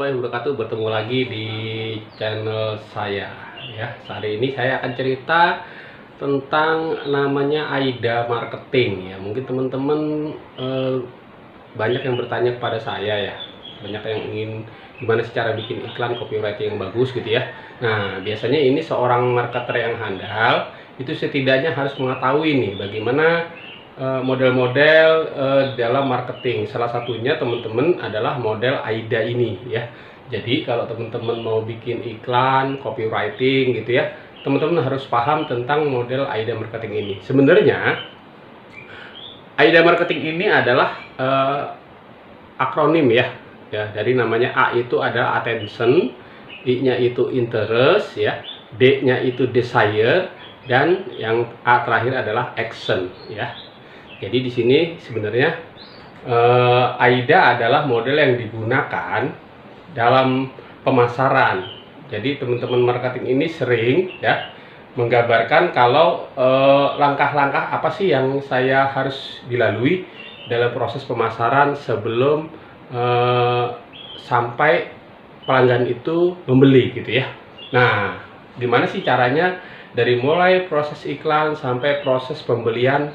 warahmatullahi wabarakatuh. Bertemu lagi di channel saya ya. Hari ini saya akan cerita tentang namanya AIDA Marketing ya. Mungkin teman-teman banyak yang bertanya kepada saya ya. Banyak yang ingin gimana sih cara bikin iklan copywriting yang bagus gitu ya. Nah, biasanya ini seorang marketer yang handal itu setidaknya harus mengetahui nih bagaimana model-model dalam marketing. Salah satunya teman-teman adalah model AIDA ini ya. Jadi kalau teman-teman mau bikin iklan copywriting gitu ya, teman-teman harus paham tentang model AIDA marketing ini. Sebenarnya AIDA marketing ini adalah akronim ya. Dari namanya A itu adalah attention, I-nya itu interest ya, D-nya itu desire, dan yang A terakhir adalah action ya. Jadi di sini sebenarnya AIDA adalah model yang digunakan dalam pemasaran. Jadi teman-teman marketing ini sering ya menggambarkan kalau langkah-langkah apa sih yang saya harus dilalui dalam proses pemasaran sebelum sampai pelanggan itu membeli gitu ya. Nah, gimana sih caranya dari mulai proses iklan sampai proses pembelian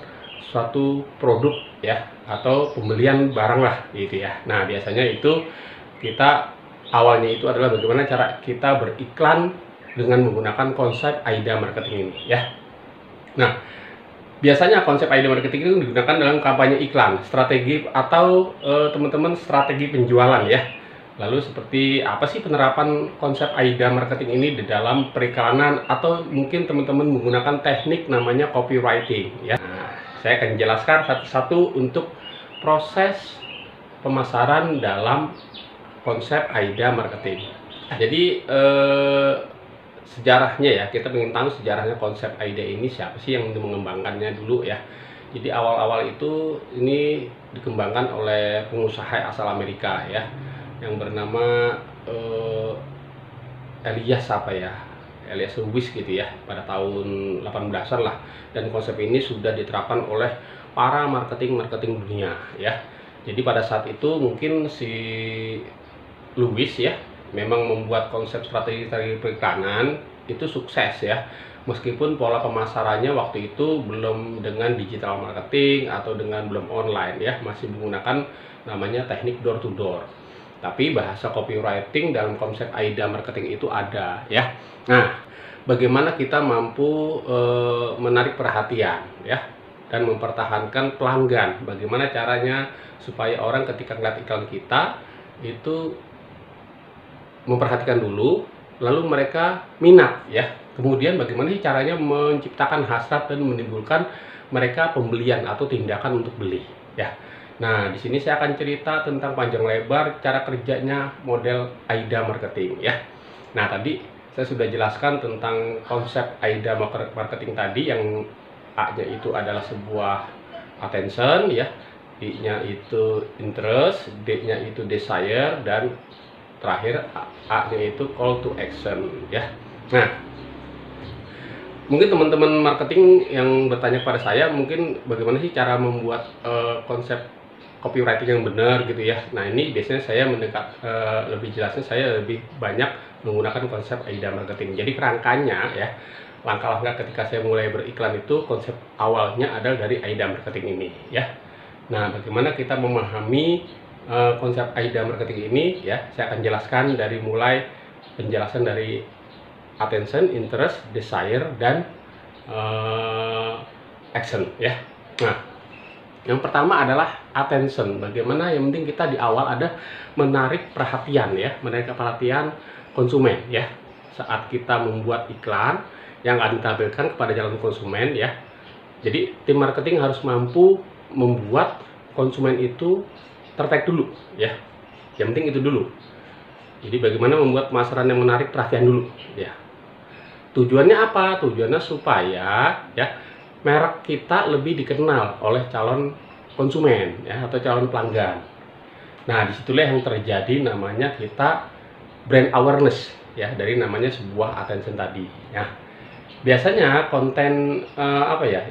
suatu produk ya, atau pembelian barang lah gitu ya. Nah, biasanya itu kita awalnya itu adalah bagaimana cara kita beriklan dengan menggunakan konsep AIDA marketing ini ya. Nah, biasanya konsep AIDA marketing itu digunakan dalam kampanye iklan, strategi atau teman-teman strategi penjualan ya. Lalu seperti apa sih penerapan konsep AIDA marketing ini di dalam periklanan, atau mungkin teman-teman menggunakan teknik namanya copywriting ya. Nah, saya akan jelaskan satu-satu untuk proses pemasaran dalam konsep AIDA marketing. Jadi sejarahnya ya, kita ingin tahu sejarahnya konsep AIDA ini, siapa sih yang mengembangkannya dulu ya. Jadi awal-awal itu ini dikembangkan oleh pengusaha asal Amerika ya, yang bernama Elias Lewis gitu ya, pada tahun 18-an lah. Dan konsep ini sudah diterapkan oleh para marketing dunia ya. Jadi pada saat itu mungkin si Lewis ya memang membuat konsep strategi periklanan itu sukses ya, meskipun pola pemasarannya waktu itu belum dengan digital marketing atau dengan belum online ya, masih menggunakan namanya teknik door to door. Tapi bahasa copywriting dalam konsep AIDA marketing itu ada ya. Nah, bagaimana kita mampu menarik perhatian ya dan mempertahankan pelanggan? Bagaimana caranya supaya orang ketika melihat iklan kita itu memperhatikan dulu, lalu mereka minat ya. Kemudian bagaimana sih caranya menciptakan hasrat dan menimbulkan mereka pembelian atau tindakan untuk beli ya. Nah, di sini saya akan cerita tentang panjang lebar cara kerjanya model AIDA marketing ya. Nah, tadi saya sudah jelaskan tentang konsep AIDA marketing tadi, yang A-nya itu adalah sebuah attention ya, I-nya itu interest, D-nya itu desire, dan terakhir A-nya itu call to action ya. Nah, mungkin teman-teman marketing yang bertanya pada saya, mungkin bagaimana sih cara membuat konsep copywriting yang benar gitu ya. Nah, ini biasanya saya mendekat lebih jelasnya, saya lebih banyak menggunakan konsep AIDA marketing. Jadi kerangkanya ya, langkah-langkah ketika saya mulai beriklan itu konsep awalnya adalah dari AIDA marketing ini ya. Nah, bagaimana kita memahami konsep AIDA marketing ini ya, saya akan jelaskan dari mulai penjelasan dari attention, interest, desire, dan action ya. Nah, yang pertama adalah attention. Bagaimana yang penting kita di awal ada menarik perhatian ya, menarik perhatian konsumen ya. Saat kita membuat iklan yang akan ditampilkan kepada calon konsumen ya. Jadi tim marketing harus mampu membuat konsumen itu tertarik dulu ya. Yang penting itu dulu. Jadi bagaimana membuat pemasaran yang menarik perhatian dulu ya. Tujuannya apa? Tujuannya supaya ya merek kita lebih dikenal oleh calon konsumen ya, atau calon pelanggan. Nah, disitulah yang terjadi namanya kita brand awareness ya, dari namanya sebuah attention tadi ya. Biasanya konten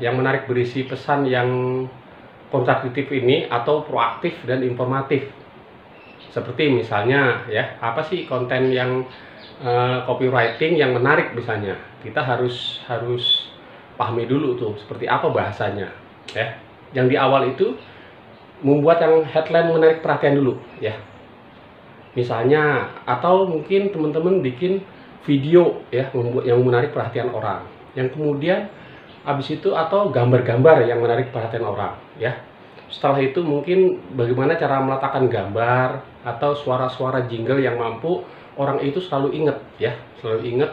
yang menarik berisi pesan yang kontradiktif ini atau proaktif dan informatif. Seperti misalnya ya, apa sih konten yang copywriting yang menarik misalnya. Kita harus pahami dulu tuh seperti apa bahasanya ya. Yang di awal itu membuat yang headline menarik perhatian dulu ya. Misalnya, atau mungkin teman-teman bikin video ya yang menarik perhatian orang. Yang kemudian habis itu atau gambar-gambar yang menarik perhatian orang ya. Setelah itu mungkin bagaimana cara meletakkan gambar atau suara-suara jingle yang mampu orang itu selalu ingat ya, selalu ingat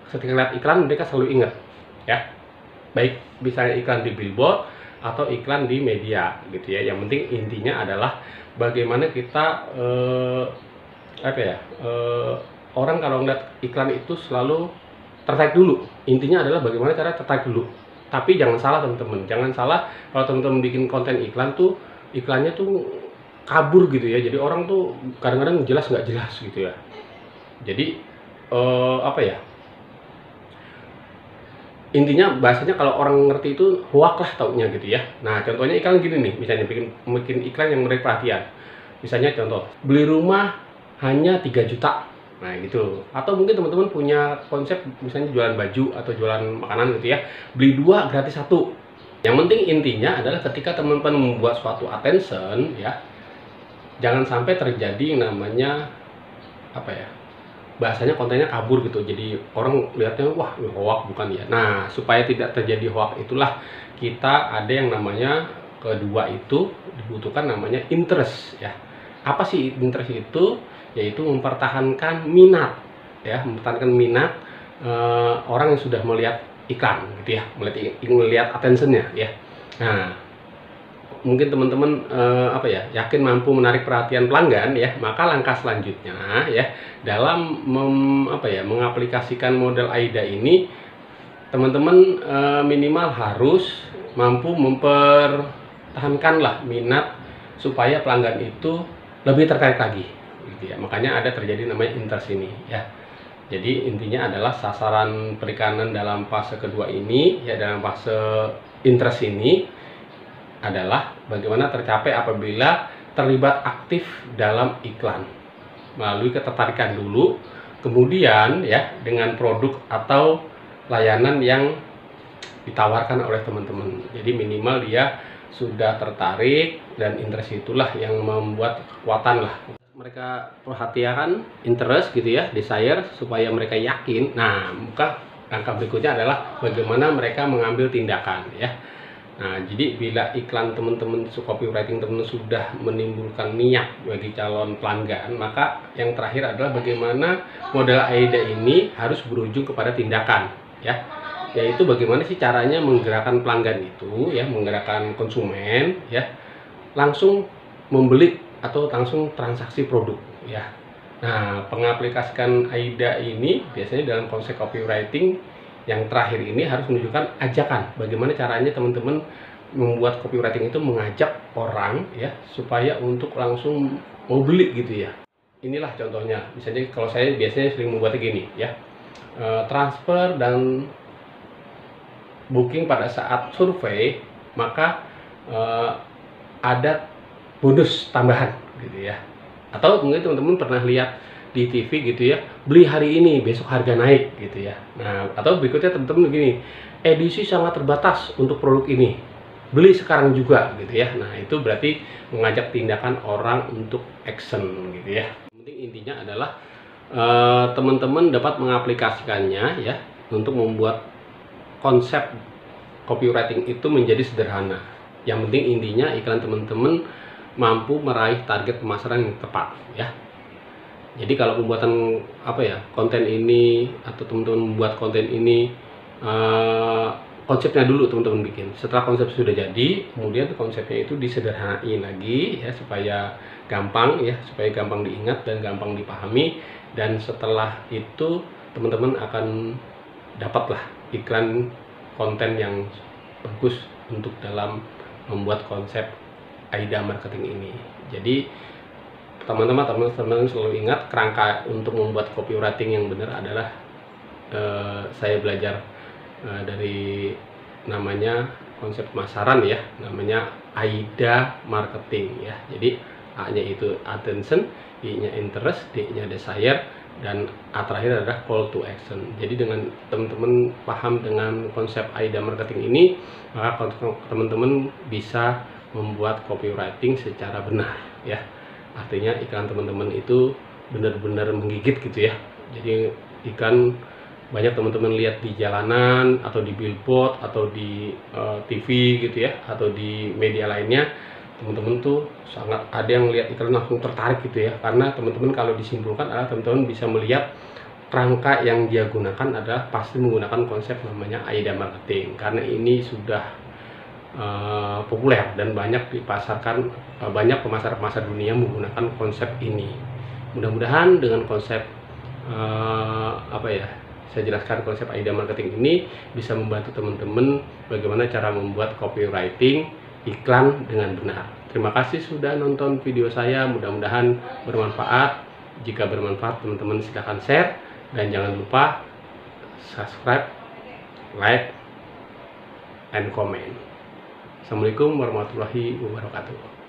ketika lihat iklan mereka selalu ingat ya. Baik misalnya iklan di billboard atau iklan di media gitu ya. Yang penting intinya adalah bagaimana kita orang kalau ngeliat iklan itu selalu tertarik dulu. Intinya adalah bagaimana cara tertarik dulu. Tapi jangan salah teman-teman, jangan salah kalau teman-teman bikin konten iklan tuh iklannya tuh kabur gitu ya. Jadi orang tuh kadang-kadang jelas nggak jelas gitu ya. Jadi intinya bahasanya kalau orang ngerti itu hoak lah taunya gitu ya. Nah contohnya iklan gini nih, misalnya bikin iklan yang menarik perhatian. Misalnya contoh, beli rumah hanya 3 juta. Nah gitu. Atau mungkin teman-teman punya konsep misalnya jualan baju atau jualan makanan gitu ya, beli 2 gratis 1. Yang penting intinya adalah ketika teman-teman membuat suatu attention ya, jangan sampai terjadi yang namanya bahasanya kontennya kabur gitu. Jadi orang lihatnya wah ini hoax bukan ya. Nah supaya tidak terjadi hoax itulah kita ada yang namanya kedua itu dibutuhkan namanya interest ya. Apa sih interest itu? Yaitu mempertahankan minat ya, mempertahankan minat orang yang sudah melihat iklan gitu ya, melihat attentionnya ya. Nah mungkin teman-teman yakin mampu menarik perhatian pelanggan ya, maka langkah selanjutnya ya dalam mengaplikasikan model AIDA ini, teman-teman minimal harus mampu mempertahankanlah minat supaya pelanggan itu lebih tertarik lagi gitu ya. Makanya ada terjadi namanya interest ini ya. Jadi intinya adalah sasaran perikanan dalam fase kedua ini ya, dalam fase interest ini adalah bagaimana tercapai apabila terlibat aktif dalam iklan melalui ketertarikan dulu, kemudian ya dengan produk atau layanan yang ditawarkan oleh teman-teman. Jadi minimal dia sudah tertarik dan interest itulah yang membuat kekuatan lah. Mereka perhatikan interest gitu ya, desire, supaya mereka yakin. Nah, langkah berikutnya adalah bagaimana mereka mengambil tindakan ya. Nah, jadi bila iklan teman-teman copywriting teman-teman sudah menimbulkan minat bagi calon pelanggan, maka yang terakhir adalah bagaimana model AIDA ini harus berujung kepada tindakan ya. Yaitu bagaimana sih caranya menggerakkan pelanggan itu ya, menggerakkan konsumen ya langsung membeli atau langsung transaksi produk ya. Nah, pengaplikasikan AIDA ini biasanya dalam konsep copywriting yang terakhir ini harus menunjukkan ajakan. Bagaimana caranya teman-teman membuat copywriting itu mengajak orang ya supaya untuk langsung mau beli gitu ya. Inilah contohnya. Misalnya kalau saya biasanya sering membuatnya gini ya. Transfer dan booking pada saat survei, maka ada bonus tambahan gitu ya. Atau mungkin teman-teman pernah lihat di TV gitu ya, beli hari ini besok harga naik gitu ya. Nah, atau berikutnya teman-teman begini, edisi sangat terbatas untuk produk ini, beli sekarang juga gitu ya. Nah, itu berarti mengajak tindakan orang untuk action gitu ya. Yang penting intinya adalah teman-teman dapat mengaplikasikannya ya untuk membuat konsep copywriting itu menjadi sederhana. Yang penting intinya iklan teman-teman mampu meraih target pemasaran yang tepat ya. Jadi kalau pembuatan konten ini atau teman-teman membuat konten ini konsepnya dulu teman-teman bikin. Setelah konsep sudah jadi, kemudian konsepnya itu disederhanain lagi ya supaya gampang diingat dan gampang dipahami. Dan setelah itu teman-teman akan dapatlah iklan konten yang bagus untuk dalam membuat konsep AIDA marketing ini. Jadi teman-teman selalu ingat kerangka untuk membuat copywriting yang benar adalah saya belajar dari namanya konsep pemasaran ya, namanya AIDA marketing ya. Jadi A-nya itu attention, I-nya interest, D-nya desire, dan A terakhir adalah call to action. Jadi dengan teman-teman paham dengan konsep AIDA marketing ini, maka teman-teman bisa membuat copywriting secara benar ya. Artinya iklan teman-teman itu benar-benar menggigit gitu ya. Jadi iklan banyak teman-teman lihat di jalanan atau di billboard atau di TV gitu ya, atau di media lainnya, teman-teman tuh sangat ada yang lihat iklan langsung tertarik gitu ya, karena teman-teman kalau disimpulkan adalah teman-teman bisa melihat rangka yang dia gunakan adalah pasti menggunakan konsep namanya AIDA marketing, karena ini sudah populer dan banyak dipasarkan, banyak pemasar-pemasar dunia menggunakan konsep ini. Mudah-mudahan dengan konsep saya jelaskan konsep AIDA marketing ini bisa membantu teman-teman bagaimana cara membuat copywriting iklan dengan benar. Terima kasih sudah nonton video saya, mudah-mudahan bermanfaat. Jika bermanfaat, teman-teman silahkan share dan jangan lupa subscribe, like, and comment. Assalamualaikum warahmatullahi wabarakatuh.